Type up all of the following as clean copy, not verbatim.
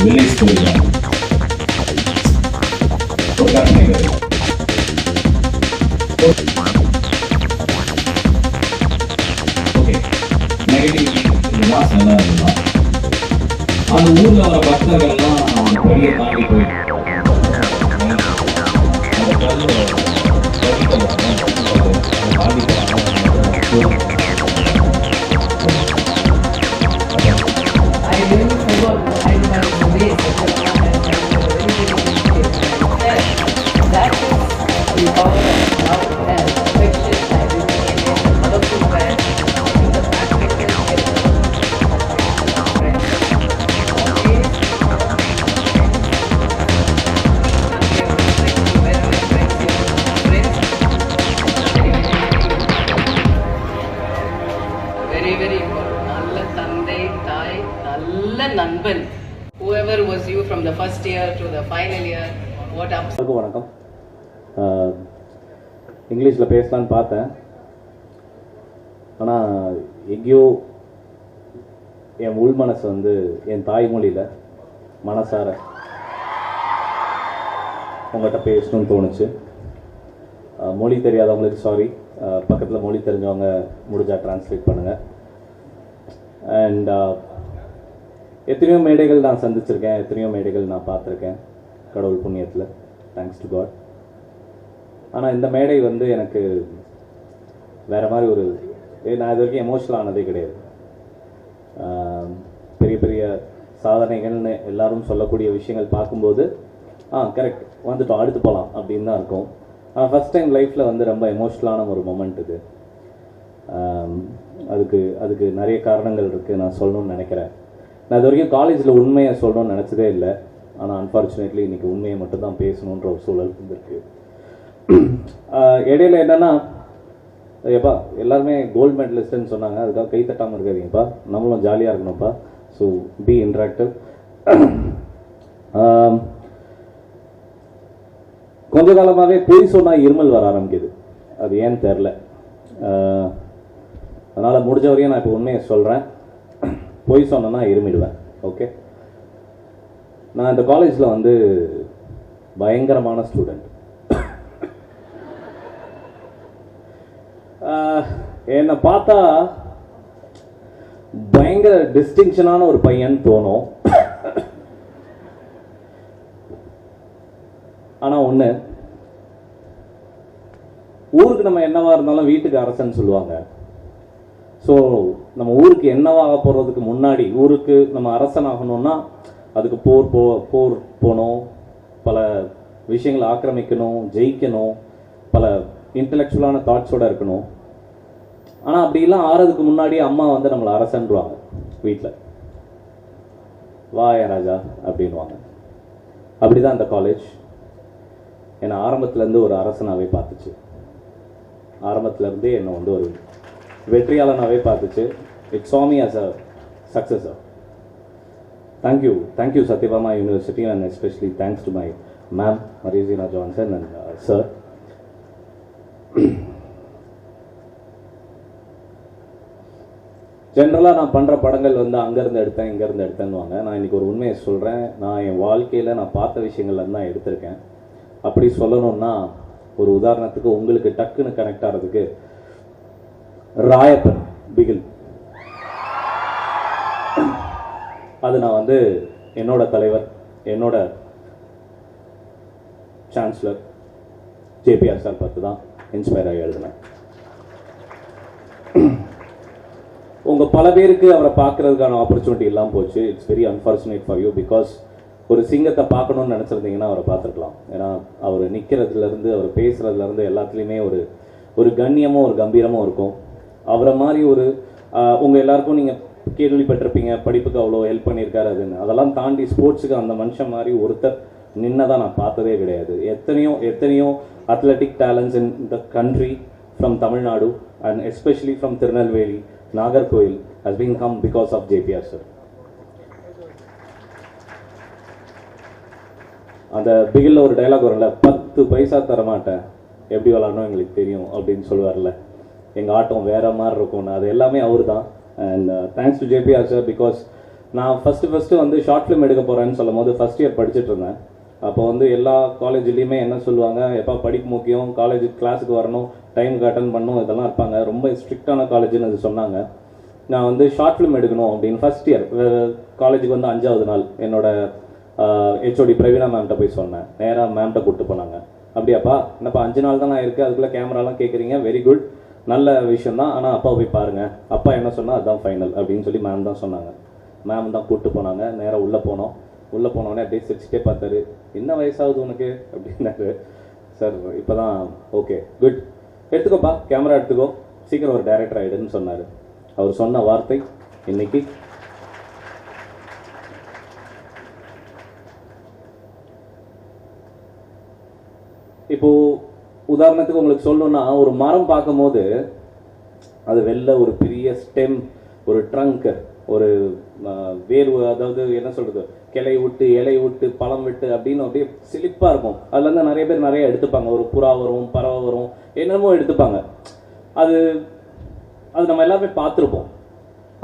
Village program. Program negative. Okay. Negative இதுதான் நல்லா இருந்தான். அந்த ஊர்ல வர பக்தர்கள்லாம் பெரிய தாண்டி போயிட்டு நண்பன் whoever was you from the first year to the final year what up வணக்கம் இங்கிலீஷில் பேசலான்னு பார்த்தேன் ஆனால் எங்கேயோ என் உள் மனசு வந்து என் தாய்மொழியில் மனசார உங்கள்கிட்ட பேசணும்னு தோணுச்சு. மொழி தெரியாதவங்களுக்கு சாரி, பக்கத்தில் மொழி தெரிஞ்சவங்க முடிஞ்சால் ட்ரான்ஸ்லேட் பண்ணுங்கள். அண்ட் எத்தனையோ மேடைகள் நான் சந்திச்சிருக்கேன், எத்தனையோ மேடைகள் நான் பார்த்துருக்கேன் கடவுள் புண்ணியத்தில், தேங்க்ஸ் டு காட். ஆனால் இந்த மேடை வந்து எனக்கு வேறு மாதிரி ஒரு நான் இது வரைக்கும் எமோஷனல் ஆனதே கிடையாது. பெரிய பெரிய சாதனைகள்னு எல்லாரும் சொல்லக்கூடிய விஷயங்கள் பார்க்கும்போது கரெக்ட் வந்துட்டோம் அடுத்து போகலாம் அப்படின்னு தான் இருக்கும். ஃபஸ்ட் டைம் லைஃப்பில் வந்து ரொம்ப எமோஷ்னலான ஒரு மொமெண்ட் இது. அதுக்கு நிறைய காரணங்கள் இருக்குது, நான் சொல்லணும்னு நினைக்கிறேன். நான் இது வரைக்கும் காலேஜில் உண்மையை சொல்லணும்னு நினச்சதே இல்லை. ஆனால் அன்ஃபார்ச்சுனேட்லி இன்றைக்கி உண்மையை மட்டும்தான் பேசணுன்ற ஒரு சூழல் இருந்திருக்கு. இடையில என்னென்னா, ஏப்பா எல்லாருமே கோல்டு மெடலிஸ்ட்டுன்னு சொன்னாங்க, அதுக்காக கை தட்டாமல் இருக்காதீங்கப்பா, நம்மளும் ஜாலியாக இருக்கணும்ப்பா. So B interactive. கொஞ்ச காலமாகவே பொய் சொன்னால் இருமல் வர ஆரம்பிக்குது, அது ஏன்னு தெரில. அதனால் முடிஞ்ச வரையும் நான் இப்போ உண்மையை சொல்கிறேன். பொய் சொன்னேன்னா இருமிடுவேன். ஓகே, நான் இந்த காலேஜில் வந்து பயங்கரமான ஸ்டூடெண்ட். என்னை பார்த்தா பயங்கர டிஸ்டிங்ஷனான ஒரு பையன் தோணும். ஆனால் ஒன்று, ஊருக்கு நம்ம என்னவா இருந்தாலும் வீட்டுக்கு அரசன்னு சொல்லுவாங்க. ஸோ நம்ம ஊருக்கு என்னவாக போகிறதுக்கு முன்னாடி, ஊருக்கு நம்ம அரசன் ஆகணும்னா அதுக்கு போர் போகணும், பல விஷயங்களை ஆக்கிரமிக்கணும், ஜெயிக்கணும், பல இன்டலெக்சுவலான தாட்ஸோடு இருக்கணும். ஆனால் அப்படிலாம் ஆறதுக்கு முன்னாடி அம்மா வந்து நம்மளை அரசன்றுவாங்க வீட்டில். வா ஏ ராஜா அப்படின்வாங்க. அப்படி தான் அந்த காலேஜ் என்னை ஆரம்பத்துலேருந்து ஒரு அரசனாகவே பார்த்துச்சு. ஆரம்பத்துலேருந்தே என்னை வந்து ஒரு வெற்றியாளனாகவே பார்த்துச்சு. It saw me as a successor. Thank you Satyabama University, and especially thanks to my ma'am Marizina Johnson and sir. ஜென்ரலாக நான் பண்ணுற படங்கள் வந்து அங்கேருந்து எடுத்தேன் இங்கேருந்து எடுத்தேன்னுவாங்க. நான் இன்றைக்கி ஒரு உண்மையை சொல்கிறேன். நான் என் வாழ்க்கையில் நான் பார்த்த விஷயங்கள்லேருந்து தான் எடுத்திருக்கேன். அப்படி சொல்லணும்னா, ஒரு உதாரணத்துக்கு உங்களுக்கு டக்குன்னு கனெக்ட் ஆகிறதுக்கு, ராயப்பன் பிகில், அது நான் வந்து என்னோட தலைவர், என்னோட சான்சலர் JPR சார் பார்த்து தான் இன்ஸ்பயர் ஆகி எழுதினேன். உங்கள் பல பேருக்கு அவரை பார்க்கறதுக்கான ஆப்பர்ச்சுனிட்டி இல்லாமல் போச்சு. It's very unfortunate for you, because ஒரு சிங்கத்தை பார்க்கணுன்னு நினச்சிருந்தீங்கன்னா அவரை பார்த்துருக்கலாம். ஏன்னா அவர் நிற்கிறதுலேருந்து, அவர் பேசுகிறதுலேருந்து எல்லாத்துலேயுமே ஒரு கண்ணியமும் ஒரு கம்பீரமும் இருக்கும். அவரை மாதிரி ஒரு உங்கள் எல்லாருக்கும் நீங்கள் கேள்விப்பட்டிருப்பீங்க, படிப்புக்கு அவ்வளோ ஹெல்ப் பண்ணியிருக்காரு அதுன்னு. அதெல்லாம் தாண்டி ஸ்போர்ட்ஸுக்கு அந்த மனுஷன் மாதிரி ஒருத்தர் நின்னதான் நான் பார்த்ததே கிடையாது. எத்தனையோ athletic talents in the country from Tamil Nadu and especially from Tirunelveli, Nagercoil has been come because of JPR sir. அந்த பிகில் ஒரு டைலாக் வரும்ல, 10 பைசா தரமாட்டேன், எப்படி விளாடணும் எங்களுக்கு தெரியும் அப்படின்னு சொல்லுவார்ல. எங்கள் ஆட்டம் வேற மாதிரி இருக்கும்னு, அது எல்லாமே அவர் தான். And thanks to JPR sir, because நான் ஃபஸ்ட்டு வந்து ஷார்ட் ஃபிலிம் எடுக்க போகிறேன்னு சொல்லும் போது ஃபஸ்ட் இயர் படிச்சுட்டு இருந்தேன். அப்போ வந்து எல்லா காலேஜ்லேயுமே என்ன சொல்லுவாங்க, எப்போ படிப்பு முக்கியம், கிளாஸுக்கு வரணும், டைமுக்கு அட்டன் பண்ணணும், இதெல்லாம் இருப்பாங்க. ரொம்ப ஸ்ட்ரிக்டான காலேஜ்னு அது சொன்னாங்க. நான் வந்து ஷார்ட் ஃபிலிம் எடுக்கணும் அப்படின்னு ஃபஸ்ட் இயர் காலேஜுக்கு வந்து 5வது நாள் என்னோட HOD பிரவீனா மேம்கிட்ட போய் சொன்னேன். நேராக மேம்கிட்ட கூப்பிட்டு போனாங்க. அப்படியாப்பா, என்னப்பா 5 நாள் தான் நான் இருக்குது, அதுக்குள்ளே கேமராலாம் கேட்குறீங்க, வெரி குட், நல்ல விஷயம் தான், ஆனால் அப்பா போய் பாருங்கள், அப்பா என்ன சொன்னால் அதுதான் ஃபைனல் அப்படின்னு சொல்லி மேம் தான் சொன்னாங்க. மேம் தான் கூப்பிட்டு போனாங்க. நேராக உள்ளே போனோடனே அப்படியே சிரிச்சுட்டே பார்த்தாரு. என்ன வயசாகுது உனக்கு அப்படின்னாரு. சார் இப்போ தான், ஓகே குட், எடுத்துக்கோப்பா கேமரா எடுத்துக்கோ, சீக்கிரம் ஒரு டைரக்டர் ஆகிடுன்னு சொன்னார். அவர் சொன்ன வார்த்தை இன்னைக்கு இப்போது உதாரணத்துக்கு உங்களுக்கு சொல்லணும்னா, ஒரு மரம் பார்க்கும்போது அது வெளில ஒரு பெரிய ஸ்டெம், ஒரு ட்ரங்க், ஒரு வேர்வு, அதாவது என்ன சொல்கிறது, கிளை விட்டு இலை விட்டு பழம் விட்டு அப்படின்னு அப்படியே சிலிப்பாக இருக்கும். அதுலேருந்து நிறைய பேர் நிறைய எடுத்துப்பாங்க. ஒரு புறா வரும், பறவை வரும், என்னமோ எடுத்துப்பாங்க. அது நம்ம எல்லாருமே பார்த்துருப்போம்.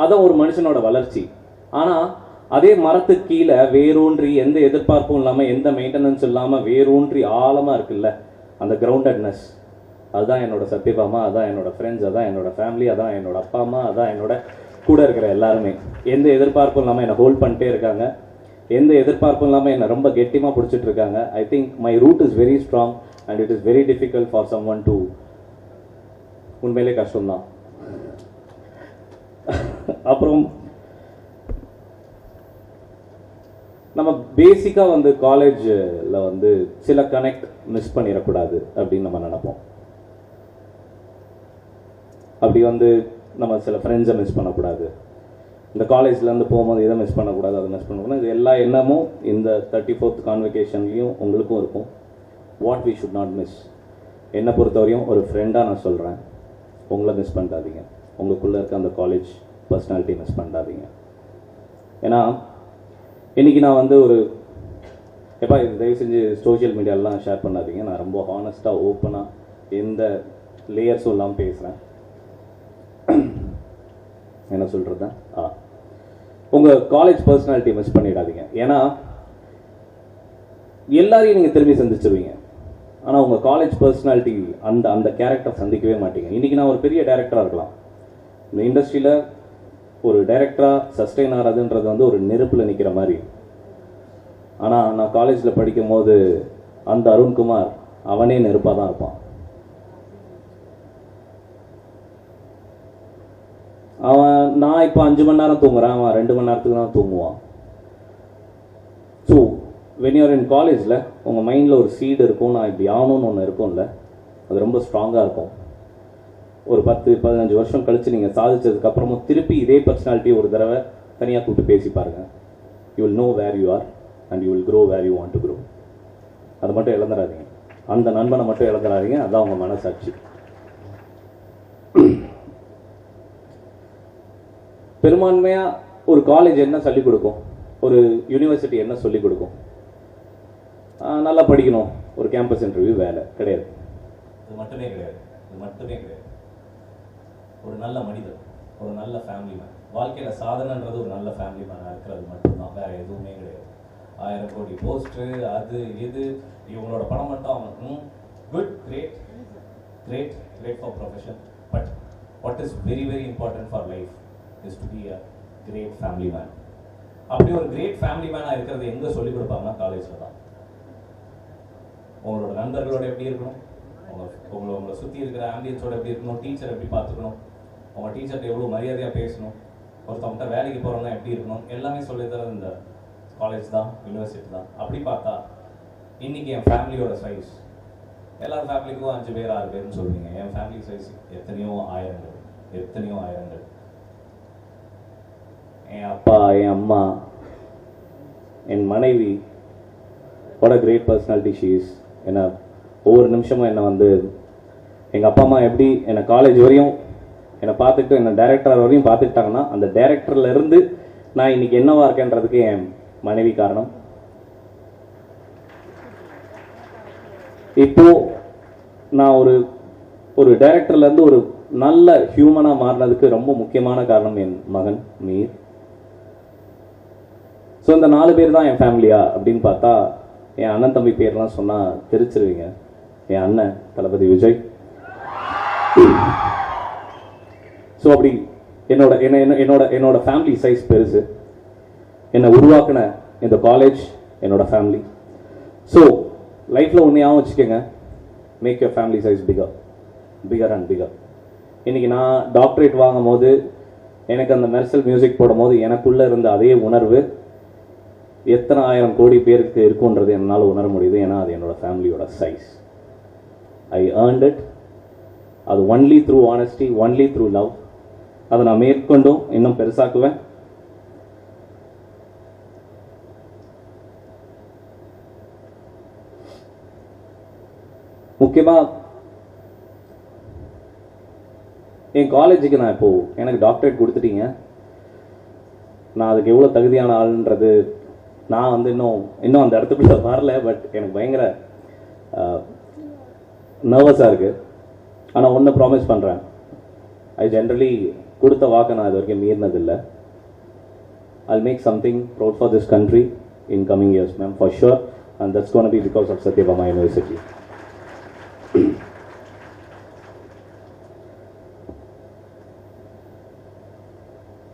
அதான் ஒரு மனுஷனோட வளர்ச்சி. ஆனால் அதே மரத்துக்கு கீழே வேரூன்றி, எந்த எதிர்பார்ப்பும் இல்லாமல், எந்த மெயின்டெனன்ஸ் இல்லாமல் வேரூன்றி ஆழமாக இருக்குல்ல, அந்த கிரவுண்டட்னஸ், அதுதான் என்னோட சத்யபாமா, அதான் என்னோட ஃப்ரெண்ட்ஸ், அதான் என்னோட ஃபேமிலி, அதான் என்னோட அப்பா அம்மா, அதான் என்னோட கூட இருக்கிற எல்லாருமே. எந்த எதிர்பார்ப்பும் இல்லாமல் என்னை ஹோல்ட் பண்ணிட்டே இருக்காங்க. எந்த எதிர்பார்ப்பும் இல்லாமல் என்னை ரொம்ப கெட்டியமாக பிடிச்சிட்டு இருக்காங்க. I think my root is very strong and it is very difficult for someone to. உண்மையிலே கஷ்டம்தான். அப்புறம் நம்ம பேசிக்காக வந்து காலேஜில் வந்து சில கனெக்ட் மிஸ் பண்ணிடக்கூடாது அப்படின்னு நம்ம நினைப்போம். அப்படி வந்து நம்ம சில ஃப்ரெண்ட்ஸை மிஸ் பண்ணக்கூடாது, இந்த காலேஜ்லேருந்து போகும்போது இதை மிஸ் பண்ணக்கூடாது, அதை மிஸ் பண்ணக்கூடாது. இது எல்லா எண்ணமும் இந்த 34th கான்வெகேஷன்லேயும் உங்களுக்கும் இருக்கும். What we should not miss, என்னை பொறுத்தவரையும் ஒரு ஃப்ரெண்டாக நான் சொல்கிறேன், உங்களை மிஸ் பண்ணாதீங்க, உங்களுக்குள்ளே இருக்க அந்த காலேஜ் பர்சனாலிட்டி மிஸ் பண்ணாதீங்க. ஏன்னா இன்றைக்கி நான் வந்து ஒரு எப்போ தயவு செஞ்சு சோஷியல் மீடியாலலாம் ஷேர் பண்ணாதீங்க, நான் ரொம்ப ஹானஸ்ட்டாக ஓப்பனாக எந்த லேயர்ஸும் இல்லாமல் பேசுகிறேன். என்ன சொல்கிறது, உங்கள் காலேஜ் பர்சனாலிட்டி மிஸ் பண்ணிடாதீங்க. ஏன்னா எல்லாரையும் நீங்கள் திரும்பி சந்திச்சிருவீங்க, ஆனால் உங்கள் காலேஜ் பர்சனாலிட்டி அந்த அந்த கேரக்டர் சந்திக்கவே மாட்டீங்க. இன்றைக்கி நான் ஒரு பெரிய டைரக்டராக இருக்கலாம், இந்த இண்டஸ்ட்ரியில் ஒரு டைரக்டராக சஸ்டெயின் ஆகிறதுன்றது வந்து ஒரு நெருப்பில் நிற்கிற மாதிரி. ஆனால் நான் காலேஜில் படிக்கும் போது அந்த அருண்குமார் அவனே நெருப்பாக தான் இருப்பான். நான் இப்போ 5 மணி நேரம் தூங்குறேன், அவன் 2 மணி நேரத்துக்கு தான் தூங்குவான். ஸோ வென் யூஆர் இன் காலேஜில் உங்கள் மைண்டில் ஒரு சீடு இருக்கும், நான் இப்படி ஆகணும்னு ஒன்று இருக்கும்ல, அது ரொம்ப ஸ்ட்ராங்காக இருக்கும். ஒரு 10-15 வருஷம் கழித்து நீங்கள் சாதிச்சதுக்கப்புறமும் திருப்பி இதே பர்சனாலிட்டி ஒரு தடவை தனியாக கூப்பிட்டு பேசி பாருங்கள். You will know where you are and you will grow where you want to grow. அதை மட்டும் இழந்துடாதீங்க, அந்த நண்பனை மட்டும் இழந்துடாதீங்க, அதுதான் உங்கள் மனசாட்சி. பெரும்பான்மையாக ஒரு காலேஜ் என்ன சொல்லிக் கொடுக்கும், ஒரு யூனிவர்சிட்டி என்ன சொல்லிக் கொடுக்கும், நல்லா படிக்கணும், ஒரு கேம்பஸ் இன்டர்வியூ, வேலை கிடையாது. இது மட்டுமே கிடையாது, இது மட்டுமே கிடையாது. ஒரு நல்ல மனிதர், ஒரு நல்ல ஃபேமிலி மேன், வாழ்க்கையில் சாதனைன்றது ஒரு நல்ல ஃபேமிலி மேனாக இருக்கிறது மட்டும்தான், வேறு எதுவுமே கிடையாது. 1000 கோடி போஸ்ட்ரு, அது இது, இவங்களோட படம் மட்டும் அவங்க good, great great great for profession. But what is very very important for life is to be a great family man. அப்படி ஒரு கிரேட் ஃபேமிலி மேனாக இருக்கிறது எங்கே சொல்லிக் கொடுப்பாங்கன்னா காலேஜில் தான். உங்களோட நண்பர்களோட எப்படி இருக்கணும், உங்களை சுற்றி இருக்கிற ஆம்பியன்ஸோட எப்படி இருக்கணும், டீச்சர் எப்படி பார்த்துக்கணும், உங்கள் டீச்சர்கிட்ட எவ்வளோ மரியாதையாக பேசணும், ஒருத்தவங்கிட்ட வேலைக்கு போகிறவங்க எப்படி இருக்கணும், எல்லாமே சொல்லித்தரது இந்த காலேஜ் தான், யூனிவர்சிட்டி தான். அப்படி பார்த்தா இன்றைக்கி என் ஃபேமிலியோட சைஸ், எல்லா ஃபேமிலிக்கும் 5 பேர் 6 பேர்னு சொல்லுவீங்க, என் ஃபேமிலி சைஸ் எத்தனையோ ஆயிரங்கள். என் அப்பா, என் அம்மா, என் மனைவி, what a great personality she is. ஏன்னா ஒவ்வொரு நிமிஷமும் என்னை வந்து எங்கள் அப்பா அம்மா எப்படி என்னை காலேஜ் வரையும் என்னை பார்த்துட்டு என்னை டைரக்டர் வரையும் பார்த்துக்கிட்டாங்கன்னா, அந்த டைரக்டர்லேருந்து நான் இன்னைக்கு என்னவா இருக்கேன்றதுக்கு என் மனைவி காரணம். இப்போது நான் ஒரு டைரக்டர்லேருந்து ஒரு நல்ல ஹியூமனாக மாறினதுக்கு ரொம்ப முக்கியமான காரணம் என் மகன் மீர். ஸோ இந்த 4 பேர் தான் என் ஃபேமிலியா அப்படின்னு பார்த்தா, என் அண்ணன் தம்பி பேர்லாம் சொன்னால் தெரிச்சிருவீங்க. என் அண்ணன் தளபதி விஜய். ஸோ அப்படி என்னோட ஃபேமிலி சைஸ் பெருசு. என்னை உருவாக்கின இந்த காலேஜ் என்னோட ஃபேமிலி. ஸோ லைஃப்பில் ஒன்றையாகவும் வச்சுக்கோங்க, make your family size bigger and bigger. இன்றைக்கி நான் டாக்டரேட் வாங்கும் போது எனக்கு அந்த மெர்சல் மியூசிக் போடும் போது எனக்குள்ளே இருந்த அதே உணர்வு எத்தனை 1000 கோடி பேருக்கு இருக்குன்றது என்னால் உணர முடியுது. ஏன்னா அது என்னோட ஃபேமிலியோட சைஸ். I earned it. அது only through honesty, only through love. அதை நான் மேற்கொண்டும் இன்னும் பெருசாக்குவேன். முக்கியமாக என் காலேஜுக்கு நான் இப்போது எனக்கு டாக்டரேட் கொடுத்துட்டீங்க, நான் அதுக்கு எவ்வளோ தகுதியான ஆளுன்றது நான் வந்து இன்னும் அந்த இடத்துக்குள்ள வரல. பட் எனக்கு பயங்கர நர்வஸாக இருக்குது. ஆனால் ஒன்று ப்ராமிஸ் பண்ணுறேன், ஐ ஜென்ரலி கொடுத்த வாக்கை நான் இது வரைக்கும் மீறினதில்லை. I'll make something proud for this country in coming years, ma'am, for sure. And that's going to be because of Satyabama University.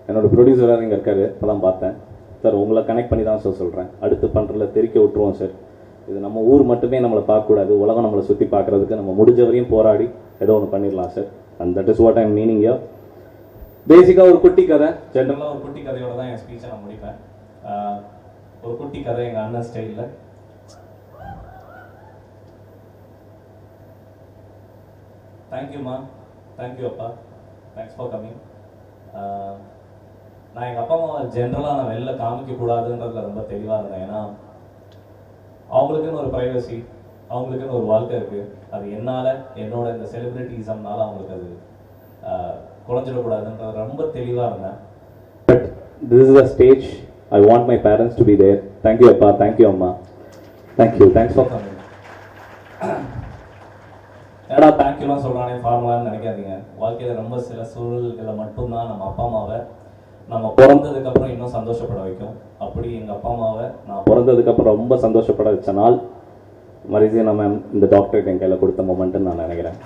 என்னோட ப்ரொடியூசராக இங்கே இருக்காரு, இப்போ தான் பார்த்தேன் சார். உங்களை கனெக்ட் பண்ணி தான் சார் சொல்கிறேன், அடுத்து பண்ணுறதுல தெரிக்க விட்டுருவோம் சார். இது நம்ம ஊர் மட்டுமே நம்மளை பார்க்கக்கூடாது, உலகம் நம்மளை சுற்றி பார்க்குறதுக்கு நம்ம முடிஞ்ச வரையும் போராடி ஏதோ ஒன்று பண்ணிடலாம் sir. And that is what I am meaning your. பேசிக்காக ஒரு குட்டி கதை, ஜென்ரலாக ஒரு குட்டி கதையோட தான் என் ஸ்பீச்சை நான் முடிப்பேன். ஒரு குட்டி கதை எங்கள் அண்ணன் ஸ்டைலில். தேங்க்யூம்மா, தேங்க்யூ அப்பா, தேங்க்ஸ் ஃபார் கம்மிங். நான் எங்கள் அப்பா அம்மா ஜென்ரலாக நான் வெளில காமிக்கக்கூடாதுன்றதுல ரொம்ப தெளிவாக இருந்தேன். ஏன்னா அவங்களுக்குன்னு ஒரு ப்ரைவசி, அவங்களுக்குன்னு ஒரு வாழ்க்கை இருக்குது. அது என்னால், என்னோட இந்த செலிப்ரிட்டிசம்னால அவங்களுக்கு அது குறைஞ்சிடக்கூடாதுன்றது ரொம்ப தெளிவாக இருந்தேன். But this is a stage I want my parents to be there. Thank you அப்பா, தேங்க்யூ அம்மா, தேங்க்யூ, தேங்க்ஸ் ஃபார் கமிங். ஏடா தேங்க்யூலாம் சொல்கிறானே ஃபார்முலான்னு நினைக்காதீங்க. வாழ்க்கையில் ரொம்ப சில சூழல்களை மட்டும்தான் நம்ம அப்பா அம்மாவை நம்ம பிறந்ததுக்கப்புறம் இன்னும் சந்தோஷப்பட வைக்கும். அப்படி எங்கள் அப்பா அம்மாவை நான் பிறந்ததுக்கப்புறம் ரொம்ப சந்தோஷப்பட வச்ச நாள் மரிசியனா மேம் இந்த டாக்டரேட் என் கையில் கொடுத்த மொமெண்ட்டுன்னு நான் நினைக்கிறேன்.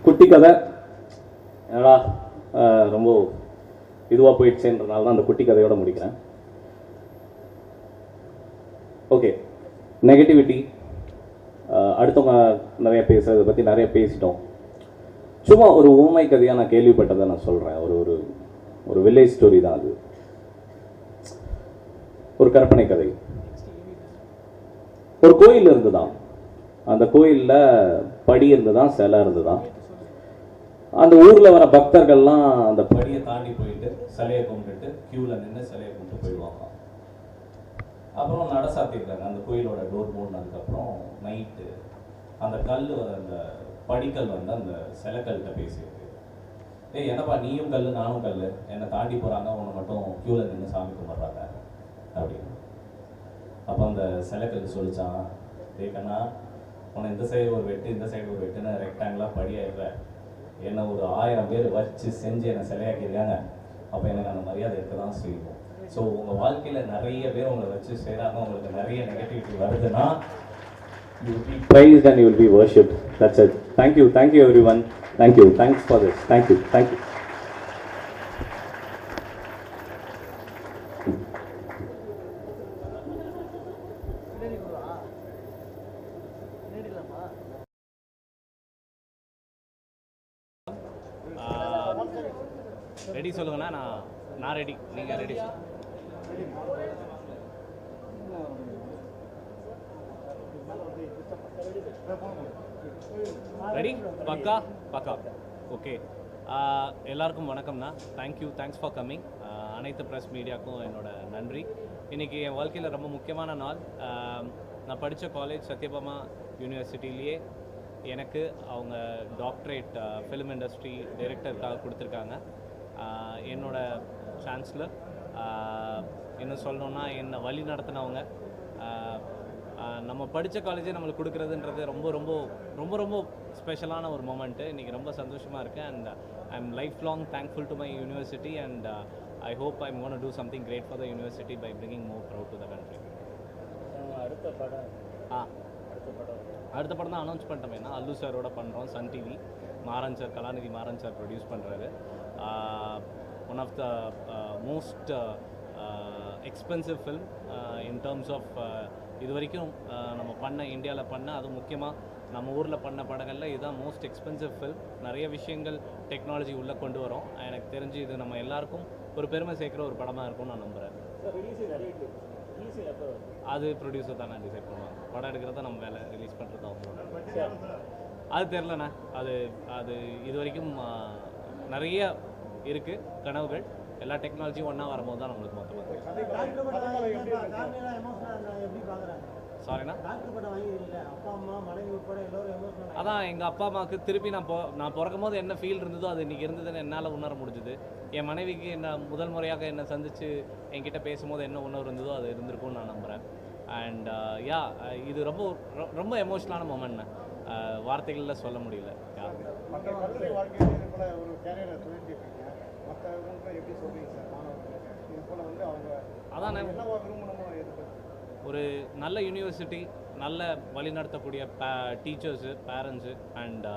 குட்டி கதை ஏடா ரொம்ப இதுவாக போயிடுச்சுன்றனால தான் அந்த குட்டி கதையோட முடிக்கிறேன். ஓகே, நெகட்டிவிட்டி அடுத்தவங்க நிறைய பேசுகிறத பற்றி நிறைய பேசிட்டோம். சும்மா ஒரு ஊமை கதையாக நான் கேள்விப்பட்டதை நான் சொல்கிறேன். ஒரு ஒரு ஒரு வில்லேஜ் ஸ்டோரி தான் அது, ஒரு கற்பனை கதை. ஒரு கோயில் இருந்துதான், அந்த கோயிலில் படி இருந்துதான், சிலை இருந்துதான். அந்த ஊரில் வர பக்தர்கள்லாம் அந்த படியை தாண்டி போயிட்டு சிலையை கும்பிட்டுட்டு க்யூவில் நின்று சிலையை கும்பிட்டு போயிடுவாங்க. அப்புறம் நட சாத்திருக்காங்க. அந்த கோயிலோட டோர் மூடினதுக்கப்புறம் நைட்டு அந்த கல் அந்த படிக்கல் வந்து அந்த சிலைக்கல்கிட்ட பேசியிருக்கு. ஏய் என்னப்பா நீயும் கல் நானும் கல், என்னை தாண்டி போகிறாங்க, உன்னை மட்டும் க்யூவில் நின்று சாமி கும்பிட்றாங்க அப்படின்னு. அப்போ அந்த சிலைக்கல் சொல்லிச்சான், ஏக்கண்ணா உன்னை இந்த சைடு ஒரு வெட்டு இந்த சைடு ஒரு வெட்டுன்னு ரெக்டாங்கிளாக படியாயிடுற, என்னை ஒரு 1000 பேர் வச்சு செஞ்சு என்னை சிலையாக்கியிருக்காங்க, அப்போ எனக்கு அந்த மரியாதை இருக்க தான் செய்யும். ஸோ உங்கள் வாழ்க்கையில் நிறைய பேர் உங்களை வச்சு செய்கிறாங்க, உங்களுக்கு நிறைய நெகட்டிவிட்டி வருதுன்னா you will be praised and you will be worshipped. That's it. Thank you everyone. Thank you, thanks for this. Thank you. Ready சொல்லுங்கண்ணா. நான் ரெடி, நீங்கள் ரெடி. ரெடி? பக்கா பக்கா. ஓகே, எல்லாருக்கும் வணக்கம்ண்ணா. Thanks for coming. அனைத்து ப்ரெஸ் மீடியாவுக்கும் என்னோட நன்றி. இன்றைக்கி என் வாழ்க்கையில் ரொம்ப முக்கியமான நாள். நான் படித்த காலேஜ் சத்யபாமா யூனிவர்சிட்டிலேயே எனக்கு அவங்க டாக்டரேட் ஃபிலிம் இண்டஸ்ட்ரி டைரக்டருக்காக கொடுத்துருக்காங்க. என்னோட சான்ஸ்லர், இன்னும் சொல்லணுன்னா என்னை வழி நடத்தினவங்க. நம்ம படித்த காலேஜே நம்மளுக்கு கொடுக்குறதுன்றது ரொம்ப ரொம்ப ரொம்ப ரொம்ப ஸ்பெஷலான ஒரு மொமெண்ட்டு. இன்றைக்கி ரொம்ப சந்தோஷமாக இருக்குது. And I am lifelong thankful to my university and I hope I am gonna do something great for the university by bringing more proud to the country. அடுத்த படம் தான் அனௌன்ஸ் பண்ணிட்டோமேனா, அல்லு சாரோட பண்ணுறோம். Sun TV, Maran sir, Kalanithi Maran sir produce பண்ணுறாரு. One of the most expensive film in terms of இது வரைக்கும் நம்ம பண்ண இந்தியாவில் பண்ண, அதுவும் முக்கியமாக நம்ம ஊரில் பண்ண படங்களில் இதுதான் மோஸ்ட் எக்ஸ்பென்சிவ் ஃபில்ம். நிறைய விஷயங்கள் டெக்னாலஜி உள்ளே கொண்டு வரோம். எனக்கு தெரிஞ்சு இது நம்ம எல்லாருக்கும் ஒரு பெருமை சேர்க்குற ஒரு படமாக இருக்கும்னு நான் நம்புகிறேன். அது ப்ரொடியூசர் தான் நான் டிசைட் பண்ணுவாங்க. படம் எடுக்கிறத நம்ம வேலை, ரிலீஸ் பண்ணுறது அவங்களோட. அது தெரிலண்ணா. அது இது வரைக்கும் நிறைய இருக்குது கனவுகள். எல்லா டெக்னாலஜியும் ஒன்றா வரும்போது தான் நம்மளுக்கு மொத்தமாக சாரிண்ணா. அதான் எங்கள் அப்பா அம்மாவுக்கு திருப்பி நான் பிறக்கும் போது என்ன ஃபீல் இருந்ததோ அது இன்றைக்கி இருந்ததுன்னு என்னால் உணர முடிஞ்சுது. என் மனைவிக்கு என்ன முதல் முறையாக என்னை சந்தித்து என்கிட்ட பேசும்போது என்ன உணர்வு இருந்ததோ அது இருந்திருக்கும்னு நான் நம்புகிறேன். அண்ட் இது ரொம்ப ரொம்ப எமோஷ்னலான மொமெண்ட்ண்ணா. வார்த்தைகளில் சொல்ல முடியல. அதான் ஒரு நல்ல யூனிவர்சிட்டி, நல்ல வழிநடத்தக்கூடிய டீச்சர்ஸு, பேரண்ட்ஸு அண்ட்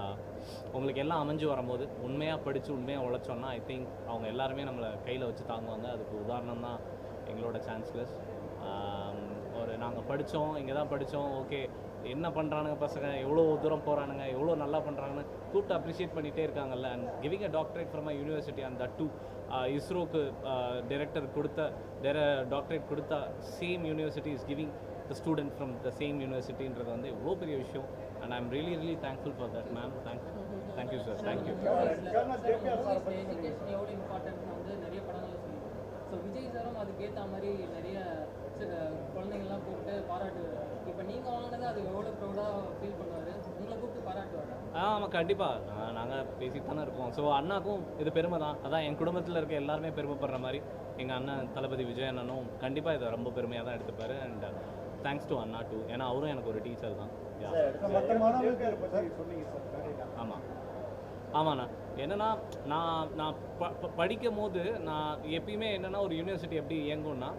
உங்களுக்கு எல்லாம் அமைஞ்சு வரும்போது உண்மையாக படித்து உண்மையாக உழைச்சோன்னா ஐ திங்க் அவங்க எல்லாருமே நம்மளை கையில் வச்சு தாங்குவாங்க. அதுக்கு உதாரணம் தான் எங்களோட சான்ஸ்லர்ஸ். நாங்கள் படித்தோம், இங்கே தான் படித்தோம், ஓகே என்ன பண்ணுறானுங்க பசங்க, எவ்வளோ தூரம் போகிறானுங்க, எவ்வளோ நல்லா பண்ணுறாங்கன்னு கூப்பிட்டு அப்ரிஷியேட் பண்ணிகிட்டே இருக்காங்கல்ல. And giving a doctorate from a university and that too இஸ்ரோக்கு டைரக்டர் கொடுத்த டாக்டரேட் கொடுத்த same university is giving the student from the same யூனிவர்சிட்டின்றது வந்து எவ்வளோ பெரிய விஷயம். And I am really thankful for that ma'am. Thank you sir, thank you. Education எவ்வளோ இம்பார்ட்டன்ட்னு வந்து நிறைய படங்களில் சொல்லியிருக்கோம். ஸோ விஜய் சாரும் அதுக்கேற்ற மாதிரி நிறைய குழந்தைங்கள்லாம் கூப்பிட்டு பாராட்டுவார். இப்போ நீங்கள் வாங்கினது அது எவ்வளோ ப்ரௌடாக ஃபீல் பண்ணுவார், உங்களை கூப்பிட்டு பாராட்டுவார்? ஆமாம், கண்டிப்பாக நாங்கள் பேசிட்டு தானே இருக்கோம். ஸோ அண்ணாக்கும் இது பெருமை தான். அதான் என் குடும்பத்தில் இருக்க எல்லாருமே பெருமைப்படுற மாதிரி எங்கள் அண்ணன் தளபதி விஜய் அண்ணனும் கண்டிப்பாக இதை ரொம்ப பெருமையாக தான் எடுத்துப்பார். அண்ட் தேங்க்ஸ் டு அண்ணா டூ, ஏன்னா அவரும் எனக்கு ஒரு டீச்சர் தான். ஆமாம் ஆமாண்ணா. என்னென்னா நான் படிக்கும் போது நான் எப்பயுமே என்னென்னா ஒரு யூனிவர்சிட்டி எப்படி இயங்கும்னா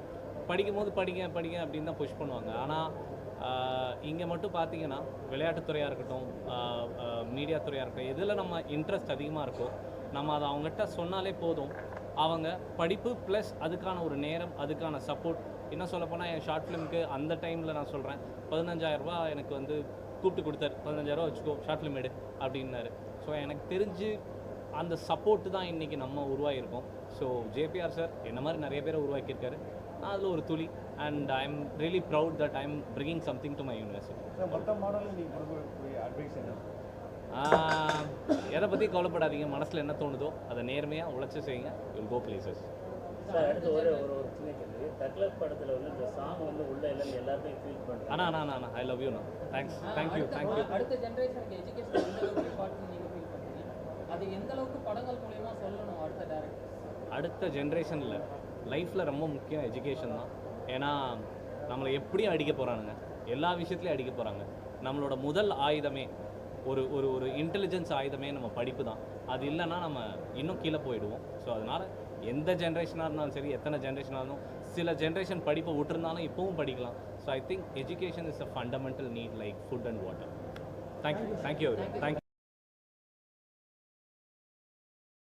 படிக்கும் போது படிங்க அப்படின்னு தான் புஷ் பண்ணுவாங்க. ஆனால் இங்கே மட்டும் பார்த்தீங்கன்னா விளையாட்டுத்துறையாக இருக்கட்டும், மீடியா துறையாக இருக்கட்டும், எதில் நம்ம இன்ட்ரெஸ்ட் அதிகமாக இருக்கோ நம்ம அதை அவங்ககிட்ட சொன்னாலே போதும். அவங்க படிப்பு ப்ளஸ் அதுக்கான ஒரு நேரம், அதுக்கான சப்போர்ட். என்ன சொல்லப்போனால் என் ஷார்ட் ஃபிலிமுக்கு அந்த டைமில் நான் சொல்கிறேன் 15,000 எனக்கு வந்து கூப்பிட்டு கொடுத்தாரு. 15,000 வச்சுக்கோ, ஷார்ட் ஃபிலிம் எடு அப்படின்னாரு. ஸோ எனக்கு தெரிஞ்சு அந்த சப்போர்ட்டு தான் இன்றைக்கி நம்ம உருவாகியிருக்கோம். ஸோ ஜேபிஆர் சார் என்ன மாதிரி நிறைய பேரை உருவாக்கியிருக்காரு, நான் அதில் ஒரு துளி. And I am really proud that I am bringing something to my university. எதை பற்றி கவலைப்படாதீங்க, மனசில் என்ன தோணுதோ அதை நேர்மையாக உழைச்சி செய்யுங்க, வில் கோ பிளேசஸ். சார் அடுத்து ஒரு சின்ன கேள்வி. தக்லக் படத்தில் வந்து இந்த சாங் வந்து உள்ள இல்லைன்னு எல்லாத்தையும் ஃபீல் பண்ணுறேன். அண்ணா ஐ லவ் யூண்ணா. தேங்க்யூ. அடுத்த ஜென்ரேஷனுக்கு எஜுகேஷன் எந்த அளவுக்கு இம்பார்ட்டன்ட் நீங்கள் ஃபீல் பண்ணுறீங்க? அது எந்த அளவுக்கு படங்கள் மூலயமா சொல்லணும் அடுத்த டேரக்டர்ஸ்? அடுத்த ஜென்ரேஷனில் லைஃப்பில் ரொம்ப முக்கியம் எஜுகேஷன் தான். ஏன்னா நம்மளை எப்படியும் அடிக்க போகிறானுங்க, எல்லா விஷயத்துலையும் அடிக்க போகிறாங்க. நம்மளோட முதல் ஆயுதமே ஒரு ஒரு ஒரு இன்டெலிஜென்ஸ் ஆயுதமே நம்ம படிப்பு தான். அது இல்லைன்னா நம்ம இன்னும் கீழே போயிடுவோம். ஸோ அதனால் எந்த ஜென்ரேஷனாக இருந்தாலும் சரி, எத்தனை ஜென்ரேஷனாக இருந்தாலும், சில ஜென்ரேஷன் படிப்பை விட்டுருந்தாலும் இப்போவும் படிக்கலாம். So I think education is a fundamental NEET like food and water. Thank you.